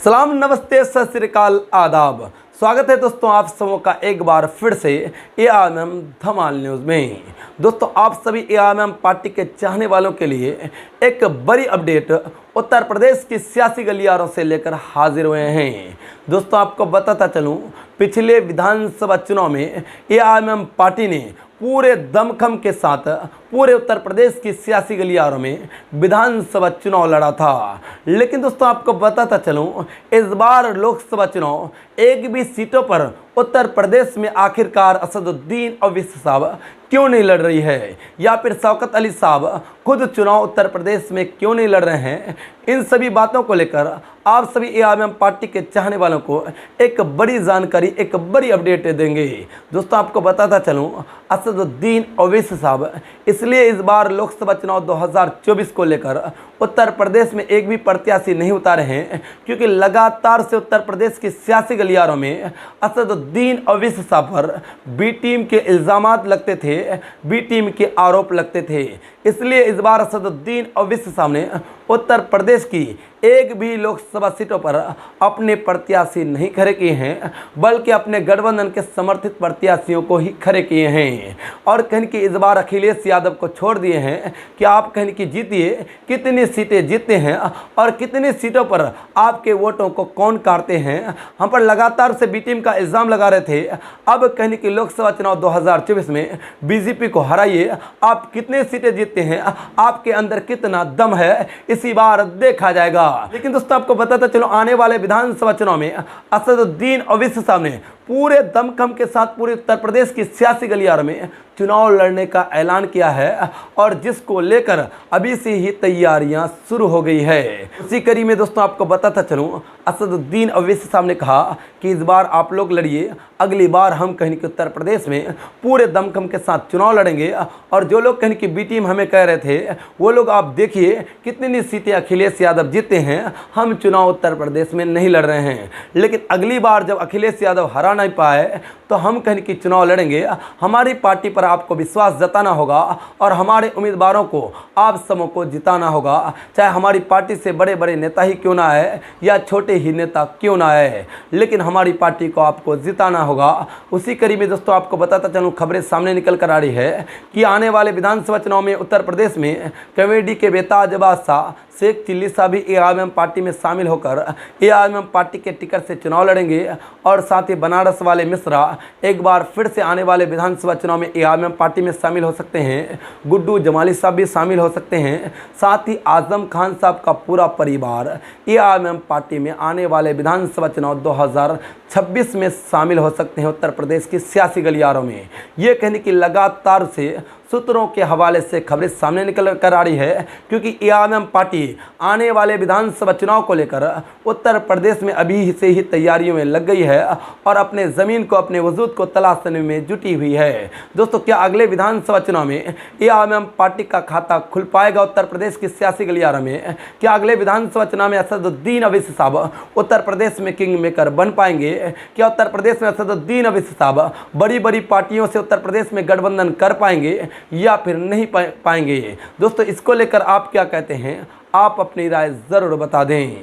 सलाम, नमस्ते, सत श्री अकाल, आदाब। स्वागत है दोस्तों आप सबों का एक बार फिर से एआईएमएम धमाल न्यूज़ में। दोस्तों आप सभी एआईएमएम पार्टी के चाहने वालों के लिए एक बड़ी अपडेट उत्तर प्रदेश की सियासी गलियारों से लेकर हाजिर हुए हैं। दोस्तों आपको बताता चलूं, पिछले विधानसभा चुनाव में एआईएमएम पार्टी ने पूरे दमखम के साथ पूरे उत्तर प्रदेश की सियासी गलियारों में विधानसभा चुनाव लड़ा था। लेकिन दोस्तों आपको बताता चलूं, इस बार लोकसभा चुनाव एक भी सीटों पर उत्तर प्रदेश में आखिरकार असदुद्दीन ओवैसी साहब क्यों नहीं लड़ रही है, या फिर शौकत अली साहब खुद चुनाव उत्तर प्रदेश में क्यों नहीं लड़ रहे हैं। इन सभी बातों को लेकर आप सभी एआईएमएम पार्टी के चाहने वालों को एक बड़ी जानकारी, एक बड़ी अपडेट देंगे। दोस्तों आपको बताता चलूं, असदुद्दीन ओवैसी साहब इसलिए इस बार लोकसभा चुनाव 2024 को लेकर उत्तर प्रदेश में एक भी प्रत्याशी नहीं उतारे हैं, क्योंकि लगातार से उत्तर प्रदेश की सियासी गलियारों में असदुद्दीन ओवैसी साहब पर बी टीम के इल्ज़ामात लगते थे, बी टीम के आरोप लगते थे। इसलिए इस बार असदुद्दीन ओवैसी साहब ने उत्तर प्रदेश की एक भी लोकसभा सीटों पर अपने प्रत्याशी नहीं खड़े किए हैं, बल्कि अपने गठबंधन के समर्थित प्रत्याशियों को ही खड़े किए हैं। और कहीं कि इस बार अखिलेश यादव को छोड़ दिए हैं कि आप कहीं कि जीतिए, कितनी सीटें जीतते हैं और कितनी सीटों पर आपके वोटों को कौन काटते हैं। हम पर लगातार से बी टीम का इल्ज़ाम लगा रहे थे। अब कहीं कि लोकसभा चुनाव 2024 में बीजेपी को हराइए, आप कितने सीटें जीतते हैं, आपके अंदर कितना दम है, इसी बार देखा जाएगा। लेकिन दोस्तों आपको बताता चलो, आने वाले विधानसभा चुनाव में असदुद्दीन ओवैसी साहब ने पूरे दमखम के साथ पूरे उत्तर प्रदेश की सियासी गलियारों में चुनाव लड़ने का ऐलान किया है, और जिसको लेकर अभी से ही तैयारियां शुरू हो गई है। उसी कड़ी में दोस्तों आपको बताता चलूं, असदुद्दीन ओवैसी साहब ने कहा कि इस बार आप लोग लड़िए, अगली बार हम कहीं कि उत्तर प्रदेश में पूरे दमखम के साथ चुनाव लड़ेंगे। और जो लोग कहीं कि बी टीम हमें कह रहे थे, वो लोग आप देखिए कितनी सीटें अखिलेश यादव जीते हैं, हम चुनाव उत्तर प्रदेश में नहीं लड़ रहे हैं। लेकिन अगली बार जब अखिलेश यादव हरा नहीं पाए तो हम कहीं कि चुनाव लड़ेंगे। हमारी पार्टी पर आपको विश्वास जताना होगा और हमारे उम्मीदवारों को आप सबों को जिताना होगा, चाहे हमारी पार्टी से बड़े बड़े नेता ही क्यों ना आए या छोटे ही नेता क्यों ना आए, लेकिन हमारी पार्टी को आपको जिताना होगा। उसी कड़ी में दोस्तों आपको बताता चलूँ, खबरें सामने निकल कर आ रही है कि आने वाले विधानसभा चुनाव में उत्तर प्रदेश में कॉमेडी के बेताज बादशाह शेख चिल्ली साहब भी एआईएमएम पार्टी में शामिल होकर एआईएमएम पार्टी के टिकट से चुनाव लड़ेंगे। और साथ ही बनारस वाले मिश्रा एक बार फिर से आने वाले विधानसभा चुनाव में एआईएमएम पार्टी में शामिल हो सकते हैं। गुड्डू जमाली साहब भी शामिल हो सकते हैं। साथ ही आजम खान साहब का पूरा परिवार एआईएमएम पार्टी में आने वाले विधानसभा चुनाव 2026 में शामिल हो सकते हैं उत्तर प्रदेश की सियासी गलियारों में। ये कहने की लगातार से सूत्रों के हवाले से खबरें सामने निकल कर आ रही है, क्योंकि एआईएमएम पार्टी आने वाले विधानसभा चुनाव को लेकर उत्तर प्रदेश में अभी से ही तैयारियों में लग गई है और अपने ज़मीन को, अपने वजूद को तलाशने में जुटी हुई है। दोस्तों क्या अगले विधानसभा चुनाव में एआईएमएम पार्टी का खाता खुल पाएगा उत्तर प्रदेश की सियासी गलियारों में? क्या अगले विधानसभा चुनाव में असदुद्दीन ओवैसी साहब उत्तर प्रदेश में किंग मेकर बन पाएंगे? क्या उत्तर प्रदेश में असदुद्दीन ओवैसी साहब बड़ी बड़ी पार्टियों से उत्तर प्रदेश में गठबंधन कर पाएंगे या फिर नहीं पाएंगे? दोस्तों इसको लेकर आप क्या कहते हैं, आप अपनी राय ज़रूर बता दें।